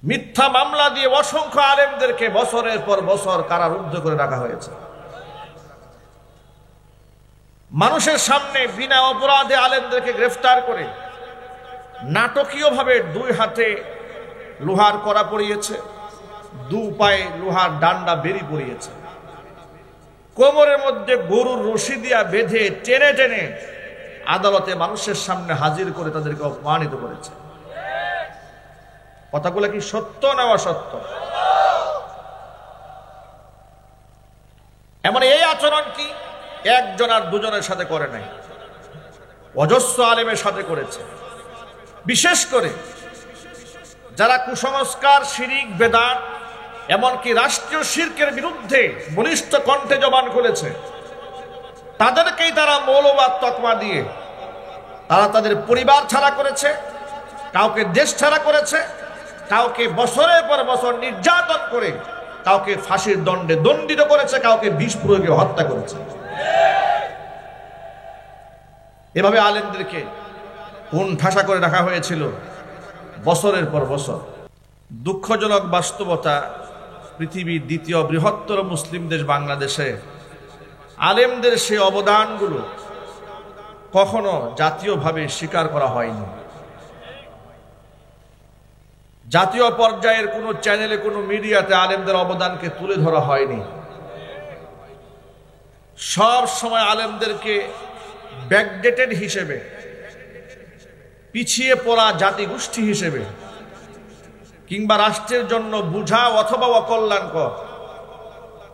মিথ্যা মামলা দিয়ে অসংখ্য আলেমদেরকে বছরের পর বছর কারারুদ্ধ করে রাখা হয়েছে। মানুষের সামনে বিনা অপরাধে আলেমদেরকে গ্রেফতার করে নাটকীয়ভাবে 2 হাতে লোহার কড়া পরিয়েছে, 2 পায়ে লোহার ডান্ডা বেরি পরিয়েছে, কোমরের মধ্যে গরুর রশি দিয়া বেঁধে টেনে টেনে আদালতে মানুষের সামনে হাজির করে তাদেরকে অপমানিত করেছে। কথাগুলো কি সত্য না অসত্য? এমন এই আচরণ কি একজন আর দুজনের সাথে করে নাই, অজস্র আলেমের সাথে করেছে। বিশেষ করে যারা কুসংস্কার, শিরিক, বেদাত, এমনকি রাষ্ট্রীয় শিরকের বিরুদ্ধে বলিষ্ঠ কণ্ঠে জবান খুলেছে, তাদেরকেই তারা মৌলবাদ তকমা দিয়ে তারা তাদের পরিবার ছাড়া করেছে, কাউকে দেশ ছাড়া করেছে, কাউকে বছরের পর বছর নির্যাতন করে কাউকে ফাঁসির দণ্ডে দণ্ডিত করেছে, কাউকে বিষ প্রয়োগে হত্যা করেছে। এভাবে আলেমদেরকে কোণঠাসা করে রাখা হয়েছিল বছরের পর বছর। দুঃখজনক বাস্তবতা, পৃথিবীর 2য় বৃহত্তর মুসলিম দেশ বাংলাদেশে আলেমদের সেই অবদানগুলো কখনো জাতীয়ভাবে স্বীকার করা হয়নি। জাতীয় পর্যায়ের কোনো চ্যানেলে, কোনো মিডিয়াতে আলেমদের অবদানকে তুলে ধরা হয়নি। সব সময় আলেমদেরকে ব্যাকডেটেড হিসেবে, পিছিয়ে পড়া জাতিগোষ্ঠী হিসেবে, কিংবা রাষ্ট্রের জন্য বুঝা অথবা অকল্যাণকর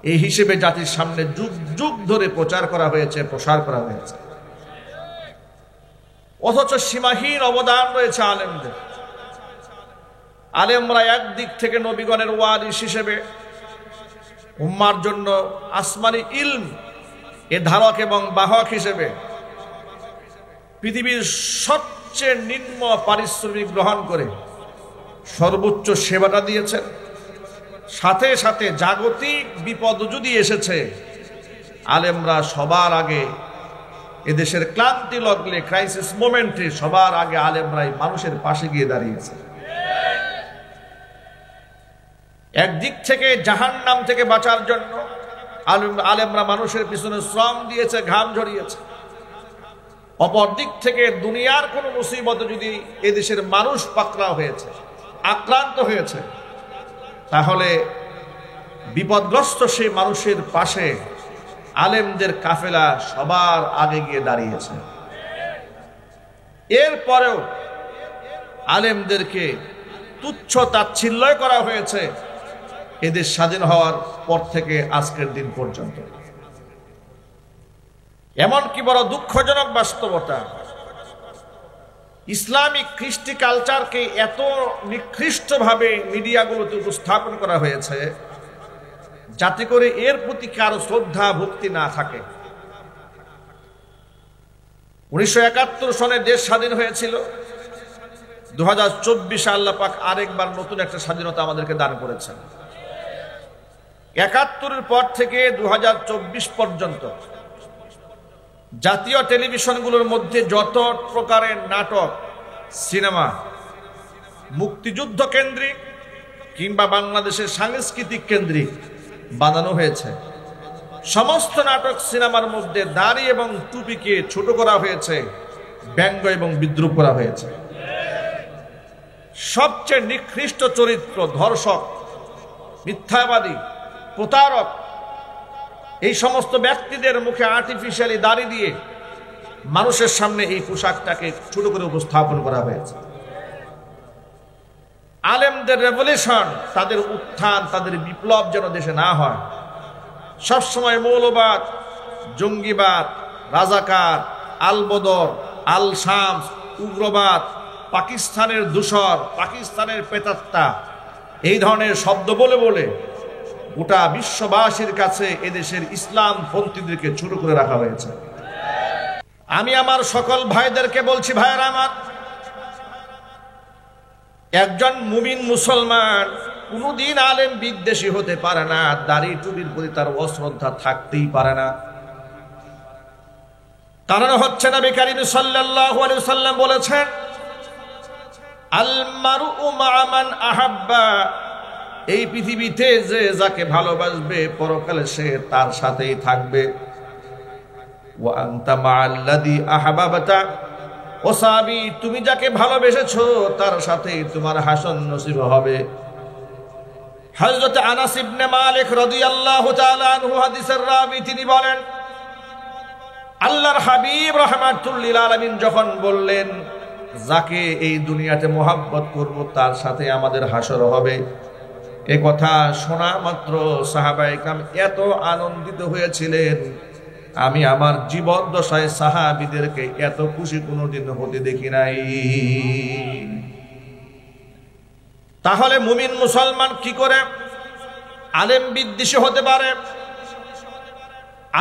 এই হিসেবে জাতির সামনে যুগ যুগ ধরে প্রচার করা হয়েছে, প্রসার করা হয়েছে। অথচ সীমাহীন অবদান রয়েছে আলেমদের। আলেমরা একদিক থেকে নবীগণের ওয়ারিস হিসেবে, উম্মার জন্য আসমানি ইলম এ ধারক এবং বাহক হিসেবে পৃথিবীর সবচেয়ে নিম্ন পারিশ্রমিক গ্রহণ করে সর্বোচ্চ সেবাটা দিয়েছেন। সাথে সাথে জাগতিক বিপদ যদি এসেছে, আলেমরা সবার আগে, এদেশের ক্লান্তি লগ্নে, ক্রাইসিস মোমেন্টে সবার আগে আলেমরাই মানুষের পাশে গিয়ে দাঁড়িয়েছে। একদিক থেকে জাহান্নাম থেকে বাঁচার জন্য আলেমরা মানুষের পিছনে শ্রম দিয়েছে, ঘাম ঝরিয়েছে। অপর দিক থেকে দুনিয়ার কোন মুসিবতে যদি এদেশের মানুষ পাকড়াও হয়েছে, আক্রান্ত হয়েছে, তাহলে বিপদগ্রস্ত সেই মানুষের পাশে আলেমদের কাফেলা সবার আগে গিয়ে দাঁড়িয়েছে। এরপরেও আলেমদেরকে তুচ্ছ তাচ্ছিল্য করা হয়েছে এদেশ স্বাধীন হওয়ার পর থেকে আজকের দিন পর্যন্ত। এমনকি বড় দুঃখজনক বাস্তবতা, ইসলামিক কৃষ্টি কালচারকে এত নিকৃষ্টভাবে মিডিয়াগুলোতে উপস্থাপন করা হয়েছে যাতে করে এর প্রতি কারো শ্রদ্ধা ভক্তি না থাকে। 1971 সনে দেশ স্বাধীন হয়েছিল। 2024 আল্লাহ পাক আরেকবার নতুন একটা স্বাধীনতা আমাদেরকে দান করেছেন। 71-এর পর থেকে 2024 পর্যন্ত জাতীয় টেলিভিশনগুলোর মধ্যে যত প্রকারের নাটক, সিনেমা, মুক্তিযুদ্ধ কেন্দ্রিক কিংবা বাংলাদেশের সাংস্কৃতিক কেন্দ্রিক বানানো হয়েছে, সমস্ত নাটক সিনেমার মধ্যে দাড়ি এবং টুপিকে ছোট করা হয়েছে, ব্যঙ্গ এবং বিদ্রুপ করা হয়েছে। সবচেয়ে নিকৃষ্ট চরিত্র, ধর্ষক, মিথ্যাবাদী, প্রতারক, এই সমস্ত ব্যক্তিদের মুখে আর্টিফিশিয়ালি দাড়ি দিয়ে মানুষের সামনে এই পোশাকটাকে ছোট করে উপস্থাপন করা হয়েছে। আলেমদের রেভলিউশন, তাদের উত্থান, তাদের বিপ্লব যেন দেশে না হয়, সবসময় মৌলবাদ, জঙ্গিবাদ, রাজাকার, আল বদর, আল শামস, উগ্রবাদ, পাকিস্তানের দূষর, পাকিস্তানের প্রেতাত্মা, এই ধরনের শব্দ বলে বলে গোটা বিশ্ববাসীর কাছে এদেশের ইসলাম পন্থীদেরকে ছোট করে রাখা হয়েছে। আমি আমার সকল ভাইদেরকে বলছি, ভাইয়েরা আমার, একজন মুমিন মুসলমান কোনদিন আলেম বিদ্বেষী হতে পারে না, দাড়ি টুপির প্রতি তার অশ্রদ্ধা থাকতেই পারে না। কারণ হচ্ছে নবী করিম সাল্লাল্লাহু আলাইহি ওয়াসাল্লাম বলেছেন, আল মারউ মা মান আহাব্বা, এই পৃথিবীতে যে যাকে ভালোবাসবে পরকালে সে তার সাথেই থাকবে। ওয়া আনতা মা'আল্লাযী আহবাবতা, ও সাহাবী তুমি যাকে ভালোবেসেছো তার সাথেই তোমার হাসর নসিব হবে। হযরত আনাস ইবনে মালিক রাদিয়াল্লাহু তাআলা আনহু হাদিসের রাবী, তিনি বলেন আল্লাহর হাবিব রাহমাতুল লিল আলামিন যখন বললেন যাকে এই দুনিয়াতে মোহাব্বত করব তার সাথে আমাদের হাসর হবে, এ কথা শোনা মাত্র সাহাবায়ে কেরাম এত আনন্দিত হয়েছিলেন, আমি আমার জীবন দশায় সাহাবীদেরকে এত খুশি কোনোদিন হতে দেখি নাই। তাহলে মুমিন মুসলমান কি করে আলেম বিদ্বেষী হতে পারে?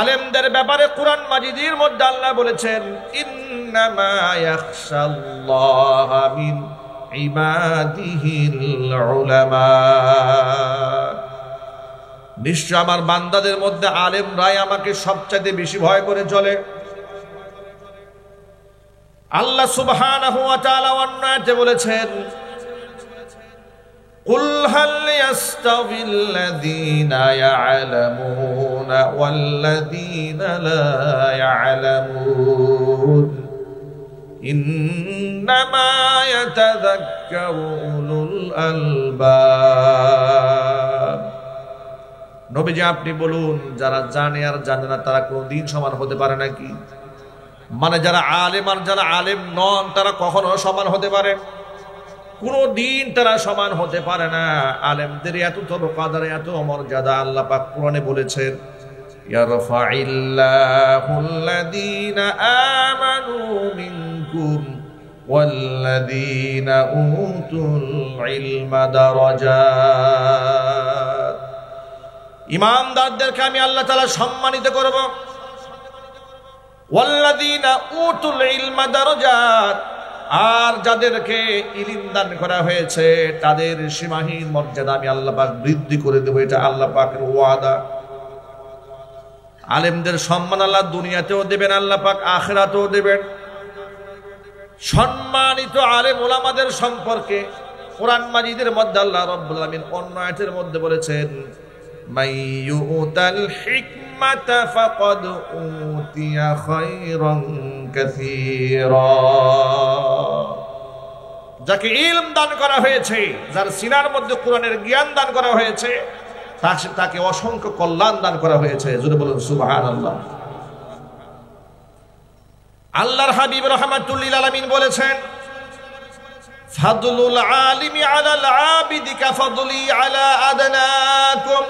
আলেমদের ব্যাপারে কোরআন মাজিদের মধ্যে আল্লাহ বলেছেন ইন্নামা ইয়াখশাল্লাহা মিন ইবাদিহিল উলামা, নিশ্চয় আমার বান্দাদের মধ্যে আলেমরাই আমাকে সবচেয়ে বেশি ভয় করে চলে। আল্লাহ সুবহানাহু ওয়া তাআলা অন্য আয়াতে বলেছেন কুল হাল ইয়াস্তাবিল্লাযীনা ইয়া'লামুনা ওয়াল্লাযীনা লা ইয়া'লামুন ইন্নামা ইয়াতাযাক্কারু উলুল আলবাব। নবীজি আপনি বলুন যারা জানে আর জানে না তারা কোনদিন সমান হতে পারে নাকি? মানে যারা আলেম আর যারা আলেম নন তারা কখনো সমান হতে পারে? কোনদিন তারা সমান হতে পারে না। আলেমদের এত তরকাদার এত মর্যাদা আল্লাহ পাক কোরআনে বলেছেন ইয়ারফাইল্লাহুল্লাযীনা আমানু মিনকুম ওয়াল্লাযীনা উতুল ইলমা দারাজাত, ইমানদারদেরকে আমি আল্লাহ তাআলা সম্মানিত করব। ওয়াল্লাযীনা উতুল ইলমা দারাজাত, আর যাদেরকে ইলম দান করা হয়েছে তাদের সীমাহীন মর্যাদা আমি আল্লাহ পাক বৃদ্ধি করে দেব, এটা আল্লাহ পাকের ওয়াদা। আলেমদের সম্মান আল্লাহ দুনিয়াতেও দেবেন, আল্লাহ পাক আখিরাতেও দেবেন। সম্মানিত আলেম ওলামাদের সম্পর্কে কোরআন মাজিদের মধ্যে আল্লাহ রাব্বুল আলামিন অন্য আয়াতের মধ্যে বলেছেন মাইয়ুতাল হিকমাতা ফাকাদ উতিয়া খায়রান কাসীরা, যাকে ইলম দান করা হয়েছে, যার সিনার মধ্যে কোরআনের জ্ঞান দান করা হয়েছে, তাকে অসংখ্য কল্যাণ দান করা হয়েছে। জোরে বলুন সুবহানাল্লাহ। আল্লাহর হাবিব রাহমাতুল লিল আলামিন বলেছেন ফাদলুল আলিমি আলাল আবিদি কাফাদলি আলা আদনাকুম,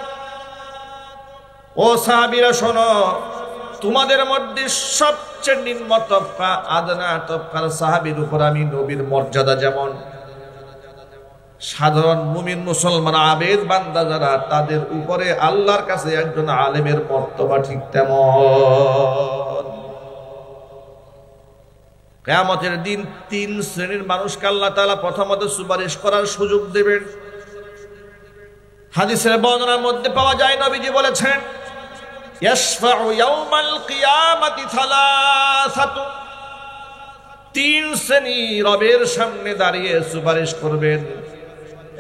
ও সাহাবীরা শোনো, তোমাদের মধ্যে সবচেয়ে নিম্ন তবকা আদনা তবকার সাহাবীর উপর আমি নবীর মর্যাদা যেমন, সাধারণ মুমিন মুসলমান আবেদ বান্দা যারা তাদের উপরে আল্লাহর কাছে একজন আলেমের মর্তবা ঠিক তেমন। কিয়ামতের দিন তিন শ্রেণীর মানুষকে আল্লাহ তাআলা প্রথমত সুপারিশ করার সুযোগ দেবেন। হাদিসের বর্ণনার মধ্যে পাওয়া যায় নবীজি বলেছেন ইয়াশফাউ ইয়াউমাল কিয়ামাতি সালাসাতু, তিন শ্রেণী রবের সামনে দাঁড়িয়ে সুপারিশ করবেন।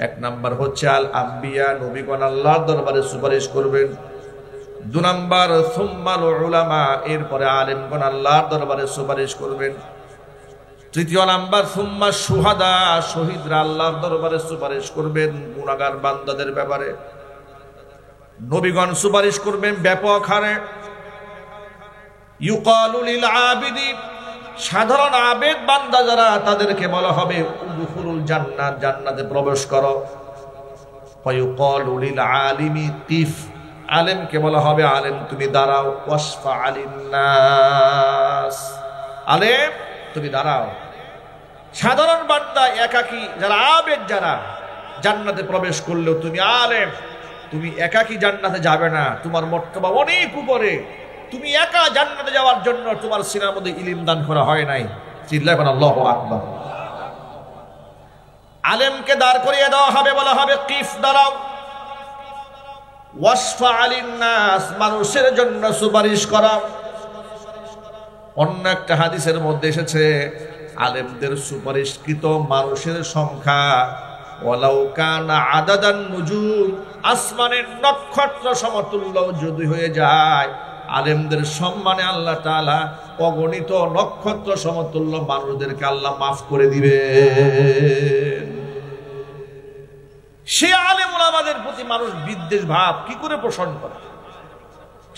এক নাম্বার হচ্ছে আল আম্বিয়া, নবীগণ আল্লাহর দরবারে সুপারিশ করবেন। দুই নাম্বার সুম্মাল উলামা, এরপরে আলেমগণ আল্লাহর দরবারে সুপারিশ করবেন। তৃতীয় নাম্বার সুম্মা শুহাদা, শহীদরা আল্লাহর দরবারে সুপারিশ করবেন গুনাহগার বান্দাদের ব্যাপারে। নবীগণ সুপারিশ করবেন ব্যাপক হারে। ইউকালু লিল আবিদি, সাধারণ আবেদ বান্দা যারা তাদেরকে বলা হবে উদখুলুল জান্নাত, জান্নাতে প্রবেশ করো। ফায়ুকালু লিল আলিমি কিফ, আলেমকে বলা হবে আলেম তুমি দাঁড়াও। ওয়াসফা আলিন নাস, আলেম তুমি দাঁড়াও। সাধারণ বান্দা একাকী যারা আবেদ যারা জান্নাতে প্রবেশ করলেও তুমি আলেম, তুমি একাকী জান্নাতে যাবে না, তোমার মর্তবা অনেক উপরে। তুমি একা জান্নাতে যাওয়ার জন্য তোমার সিনার মধ্যে ইলম দান করা হয় নাই। চিল্লায় বলেন আল্লাহু আকবার। আলেমকে দাঁড় করিয়ে দেওয়া হবে, বলা হবে কিফ দাঁড়াও। ওয়াসফা আলিন নাস, মানুষের জন্য সুপারিশ করা। অন্য একটা হাদিসের মধ্যে এসেছে আলেমদের সুপারিশকৃত মানুষের সংখ্যা ওয়ালাউ কানা আদাদান নুজুম, আসমানের নক্ষত্র সমতুল্য যদি হয়ে যায়, আলেমদের সম্মানে আল্লাহ তাআলা অগণিত নক্ষত্র সমতুল্য মানুষদেরকে আল্লাহ মাফ করে দিবেন। সে আলেম ওলামাদের প্রতি মানুষ বিদ্বেষ ভাব কি করে পোষণ করে?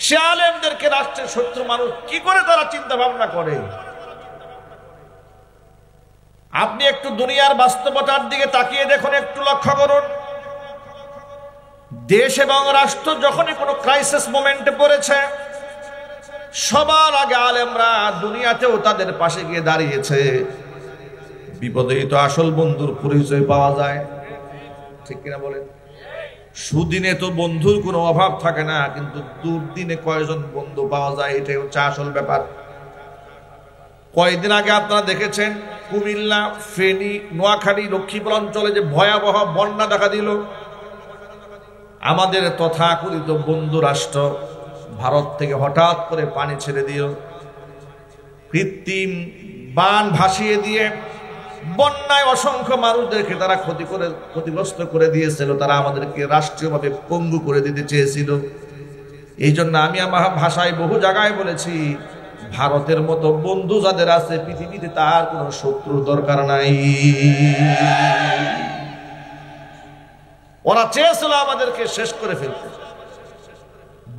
সে আলেমদেরকে রাষ্ট্রের শত্রু মানুষ কি করে তারা চিন্তা ভাবনা করে? আপনি একটু দুনিয়ার বাস্তবতার দিকে তাকিয়ে দেখুন, একটু লক্ষ্য করুন। দেশ এবং রাষ্ট্র যখনই কোনো ক্রাইসিস মোমেন্টে পড়েছে, সবার আগে আলেমরা দুনিয়াতেও তাদের পাশে গিয়ে দাঁড়িয়েছে। বিপদেই তো আসল বন্ধুর পরিচয় পাওয়া যায়, ঠিক কিনা বলেন? সুদিনে তো বন্ধুর কোনো অভাব থাকে না, কিন্তু দুর্দিনে কয়জন বন্ধু পাওয়া যায়, এটাই হচ্ছে আসল ব্যাপার। কয়েকদিন আগে আপনারা দেখেছেন কুমিল্লা, ফেনী, নোয়াখালী, লক্ষ্মীপুর অঞ্চলে যে ভয়াবহ বন্যা দেখা দিল। আমাদের তথাকথিত বন্ধু রাষ্ট্র ভারত থেকে হঠাৎ করে পানি ছেড়ে দিল, কৃত্রিম বান ভাসিয়ে দিয়ে বন্যায় অসংখ্য মানুষদেরকে তারা ক্ষতিগ্রস্ত করে দিয়েছিল। তারা আমাদেরকে রাষ্ট্রীয়ভাবে পঙ্গু করে দিতে চেয়েছিল। এই জন্য আমি আমার ভাষায় বহু জায়গায় বলেছি, ভারতের মতো বন্ধু যাদের আছে পৃথিবীতে তার কোনো শত্রুর দরকার নাই। ওরা চেয়েছিল আমাদেরকে শেষ করে ফেলতে।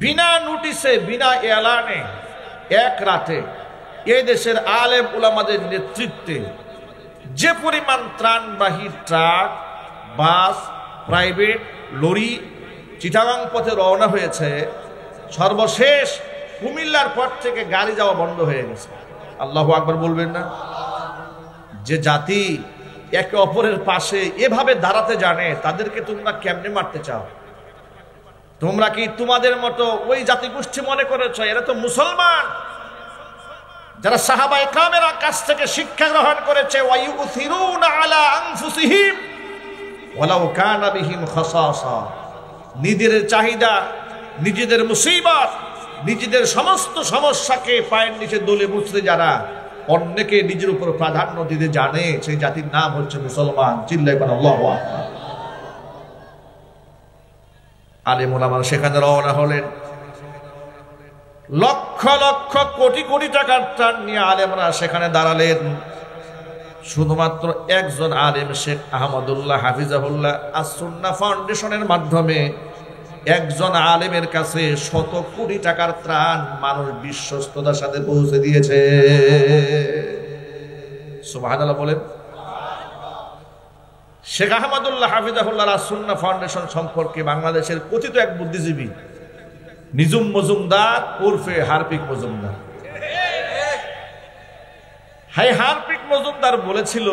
বিনা নোটিশে, বিনা এলানে, এক রাতে এই দেশের আলেম উলামাদের নেতৃত্বে যে পরিমাণ ত্রাণবাহী ট্রাক, বাস, প্রাইভেট লরি চিটাগাং পথে রওনা হয়েছে, সর্বশেষ কুমিল্লার পর থেকে গাড়ি যাওয়া বন্ধ হয়ে গেছে। আল্লাহু আকবার বলবেন না? যে জাতি একে অপরের পাশে এভাবে দাঁড়াতে জানে, তাদেরকে তোমরা কেমনে মারতে চাও? তোমরা কি তোমাদের মতো ওই জাতিগোষ্ঠী মনে করেছ? এরা তো মুসলমান, যারা সাহাবায়ে কেরামের কাছ থেকে শিক্ষা গ্রহণ করেছে। ওয়ায়ুথিরুনা আলা আনফুসিহিম ওয়ালাউ কানা বিহিম খাসাসা। নিজেদের চাহিদা, নিজেদের মুসিবত, নিজেদের সমস্ত সমস্যাকে পায়ের নিচে দলে মুছতে যারা অন্যকে নিজের উপর প্রাধান্য দিতে জানে, সেই জাতির নাম হচ্ছে মুসলমান। চিল্লায় বলেন আল্লাহু আকবার। আলেম ওলামারা সেখানে রওনা হলেন। লক্ষ লক্ষ কোটি কোটি টাকার ত্রাণ নিয়ে আলেমরা সেখানে দাঁড়ালেন। শুধুমাত্র একজন আলেম, শেখ আহমদুল্লাহ হাফিজাহুল্লাহ আস-সুন্নাহ ফাউন্ডেশনের মাধ্যমে একজন আলেমের কাছে শত কোটি টাকার ত্রাণ মানুষ বিশ্বস্ততার সাথে পৌঁছে দিয়েছে। সুবহানাল্লাহ বলেন। শেখ আহমদুল্লাহ হাফিজাহুল্লাহ আস-সুন্নাহ ফাউন্ডেশন সম্পর্কে বাংলাদেশের কথিত এক বুদ্ধিজীবী নিজুম মজুমদার উর্ফে হারপিক মজুমদার, হারপিক মজুমদার বলেছিল,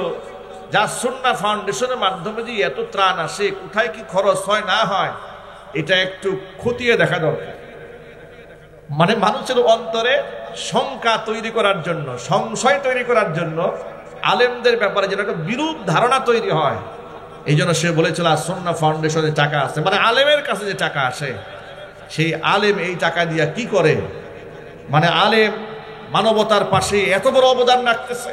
যা সুন্নাহ ফাউন্ডেশনের মাধ্যমে যে এত ত্রাণ আসে, কোথায় কি খরচ হয় না হয়, এটা একটু খতিয়ে দেখা দরকার। মানে মানুষের অন্তরে শঙ্কা তৈরি করার জন্য, সংশয় তৈরি করার জন্য, আলেমদের ব্যাপারে যেন একটা বিরূপ ধারণা তৈরি হয়, এই জন্য সে বলেছিল সুন্নাহ ফাউন্ডেশনে টাকা আছে, মানে আলেমের কাছে যে টাকা আসে, সেই আলেম এই টাকা দিয়া কি করে? মানে আলেম মানবতার পাশে এত বড় অবদান রাখতেছে,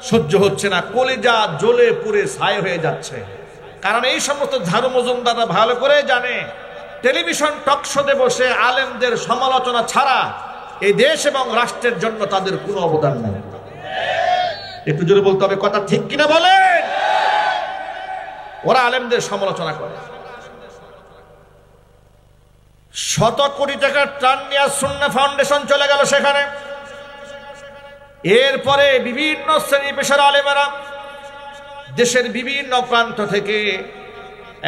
সহ্য হচ্ছে না, কলিজা জ্বলে পুড়ে ছাই হয়ে যাচ্ছে। কারণ এই সমস্ত ঝাড়ু মজুমদাররা ভালো করে জানে, টেলিভিশন টক শোতে বসে আলেমদের সমালোচনা ছাড়া এই দেশ এবং রাষ্ট্রের জন্য তাদের কোনো অবদান নেই। একটু জোরে বলতে হবে, কথা ঠিক কিনা বলেন? ওরা আলেমদের সমালোচনা করে। শত কোটি টাকার ত্রাণ নিয়ে সুন্নাহ ফাউন্ডেশন চলে গেল সেখানে। এরপরে বিভিন্ন শ্রেণী পেশার আলেমেরা দেশের বিভিন্ন প্রান্ত থেকে,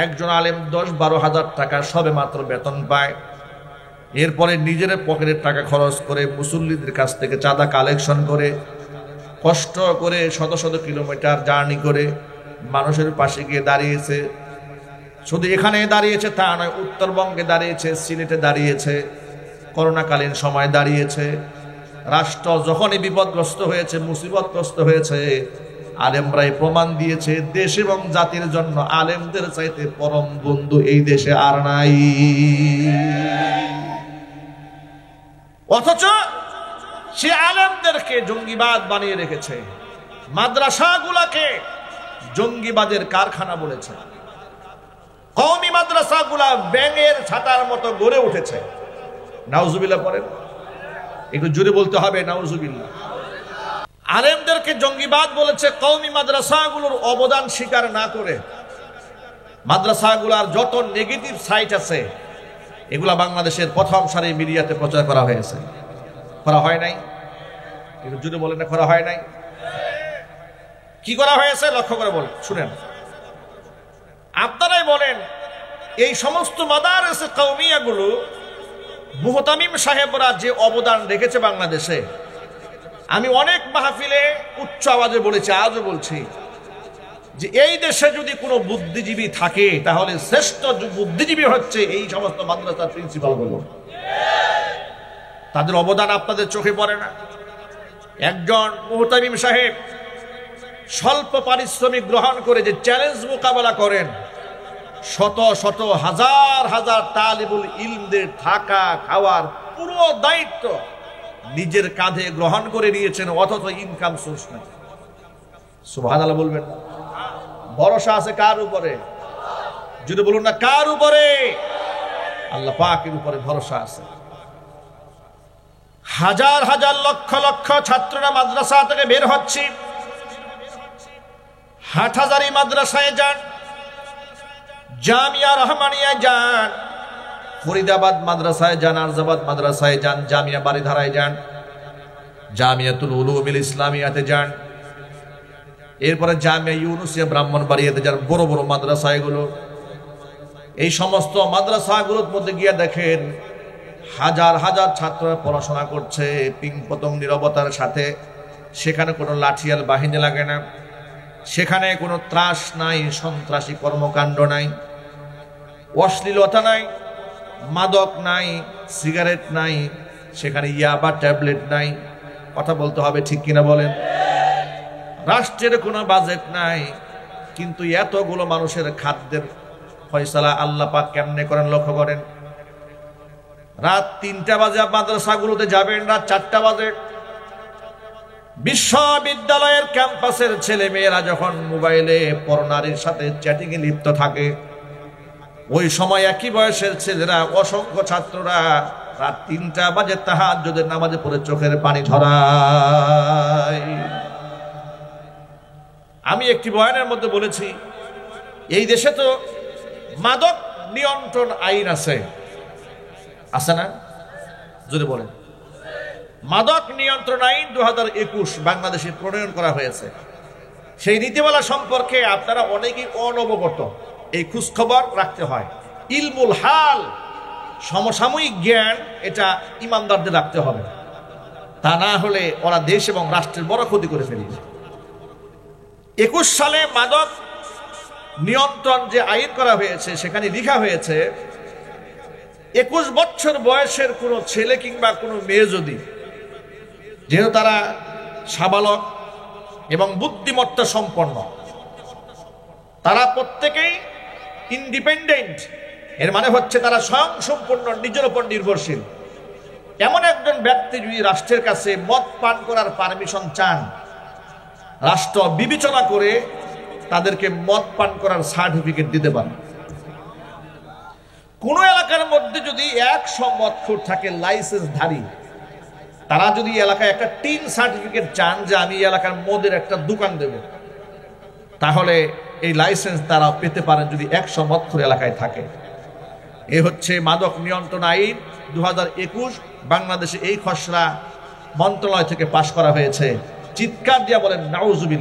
একজন আলেম 10-12 হাজার টাকা সবে মাত্র বেতন পায়। এরপরে নিজের পকেটের টাকা খরচ করে মুসল্লিদের কাছ থেকে চাঁদা কালেকশন করে, কষ্ট করে শত শত কিলোমিটার জার্নি করে মানুষের পাশে গিয়ে দাঁড়িয়েছে। শুধু এখানে দাঁড়িয়েছে তা নয়, উত্তরবঙ্গে দাঁড়িয়েছে, সিলেটে দাঁড়িয়েছে, করোনাকালীন সময় দাঁড়িয়েছে। রাষ্ট্র যখনই বিপদগ্রস্ত হয়েছে, মুসিবতগ্রস্ত হয়েছে, আলেমরাই প্রমাণ দিয়েছে দেশ এবং জাতির জন্য আলেমদের চাইতে পরম বন্ধু এই দেশে আর নাই। অথচ সে আলেমদেরকে জঙ্গিবাদ বানিয়ে রেখেছে, মাদ্রাসাগুলাকে জঙ্গিবাদের কারখানা বলেছে। কওমি মাদ্রাসাগুলা ব্যাঙের ছাতার মতো গড়ে উঠেছে। নাউজুবিল্লাহ পড়েন, একটু জোরে বলতে হবে নাউজুবিল্লাহ। আলেমদেরকে জঙ্গিবাদ বলেছে কওমি মাদ্রাসাগুলোর অবদান স্বীকার না করে। মাদ্রাসাগুলার যত নেগেটিভ সাইট আছে এগুলা বাংলাদেশের প্রথম সারির মিডিয়াতে প্রচার করা হয়েছে। করা হয় নাই? একটু জোরে বলেন না, করা হয় নাই? কি করা হয়েছে লক্ষ্য করে বলেন, শুনেন। আপনারাই বলেন, এই সমস্ত মাদারেসে কওমিয়াগুলো মুহতামিম সাহেবরা যে অবদান রেখেছে বাংলাদেশে, আমি অনেক মাহফিলে উচ্চ আওয়াজে বলেছি, আজও বলছি, যে এই দেশে যদি কোনো বুদ্ধিজীবী থাকে তাহলে শ্রেষ্ঠ বুদ্ধিজীবী হচ্ছে এই সমস্ত মাদ্রাসার প্রিন্সিপালগুলো। তাদের অবদান আপনাদের চোখে পড়ে না? একজন মুহতামিম সাহেব স্বল্প পারিশ্রমিক গ্রহণ করে যে চ্যালেঞ্জ মোকাবেলা করেন, শত শত হাজার হাজার তালিবুল ইলমদের থাকা খাওয়ার পুরো দায়িত্ব নিজের কাঁধে গ্রহণ করে নিয়েছেন, অথচ ইনকাম সোর্স নাই। সুবহানাল্লাহ বলবেন না? ভরসা আছে কার উপরে? যদি বলুন না কার উপরে? আল্লাহ পাকের উপরে ভরসা আছে। হাজার হাজার লক্ষ লক্ষ ছাত্ররা মাদ্রাসা থেকে বের হচ্ছে। হাটহাজারী মাদ্রাসায় যান, জামিয়া রহমানিয়ায় যান, ফরিদাবাদ মাদ্রাসায় যান, আরজাবাদ মাদ্রাসায় যান, জামিয়া বারিধারায় যান, জামিয়াতুল উলুমিল ইসলামিয়াতে যান, এরপরে জামিয়া ইউনুসিয়া ব্রাহ্মণবাড়িয়াতে যান, বড় বড় মাদ্রাসা এগুলো। এই সমস্ত মাদ্রাসাগুলোর মধ্যে গিয়ে দেখেন হাজার হাজার ছাত্ররা পড়াশোনা করছে পিং পতং নীরবতার সাথে। সেখানে কোনো লাঠিয়াল বাহিনী লাগে না, সেখানে কোনো ত্রাস নাই, সন্ত্রাসী কর্মকাণ্ড নাই, অশ্লীলতা নাই, মাদক নাই, সিগারেট নাই, সেখানে ইয়াবা ট্যাবলেট নাই। কথা বলতে হবে, ঠিক কিনা বলেন? রাষ্ট্রের কোনো বাজেট নাই, কিন্তু এতগুলো মানুষের খাদ্যের ফয়সালা আল্লাহ পাক কেমনে করেন লক্ষ্য করেন। রাত 3টা বাজে মাদ্রাসাগুলোতে যাবেন, রাত 4টা বাজে বিশ্ববিদ্যালয়ের ক্যাম্পাসের ছেলে মেয়েরা যখন মোবাইলে পরনারীর সাথে চ্যাটিং এ লিপ্ত থাকে, ওই সময় একই বয়সের ছেলেরা, অসংখ্য ছাত্ররা রাত 3টা বাজে তাহাজ্জুদের নামাজে পড়ে চোখের পানি ঝরায়। আমি একটি বয়ানের মধ্যে বলেছি, এই দেশে তো মাদক নিয়ন্ত্রণ আইন আছে, আছে না? যদি বলেন, মাদক নিয়ন্ত্রণ আইন 2021 বাংলাদেশে প্রণয়ন করা হয়েছে। সেই নীতিমালা সম্পর্কে আপনারা অনেকেই অনবগত, এই খোঁজখবর রাখতে হয়। ইলমুল হাল, সমসাময়িক জ্ঞান, এটা ইমানদারদের রাখতে হবে, তা না হলে ওরা দেশ এবং রাষ্ট্রের বড় ক্ষতি করে ফেলবে। 21 সালে মাদক নিয়ন্ত্রণ যে আইন করা হয়েছে সেখানে লেখা হয়েছে 21 বছর বয়সের কোনো ছেলে কিংবা কোনো মেয়ে যদি, যেহেতু তারা সাবালক এবং বুদ্ধিমত্তা সম্পন্ন, তারা প্রত্যেকেই ইন্ডিপেন্ডেন্ট, এর মানে হচ্ছে তারা স্বয়ং সম্পূর্ণ, নিজের উপর নির্ভরশীল। এমন একজন ব্যক্তি যদি রাষ্ট্রের কাছে মদ পান করার পারমিশন চান, রাষ্ট্র বিবেচনা করে তাদেরকে মদ পান করার সার্টিফিকেট দিতে পারে। কোন এলাকার মধ্যে যদি 100 মদখোর থাকে লাইসেন্সধারী, তারা যদি এলাকায় একটা টিন সার্টিফিকেট চান যে আমি এলাকার মদের একটা দোকান দেব, তাহলে এই লাইসেন্স তারা পেতে পারেন যদি 100 মদখোর এলাকায় থাকে। এ হচ্ছে মাদক নিয়ন্ত্রণ আইন 2021 বাংলাদেশে এই খসড়া মন্ত্রণালয় থেকে পাশ করা হয়েছে। চিৎকার দিয়া বলেন নাউজুবিল্লাহ।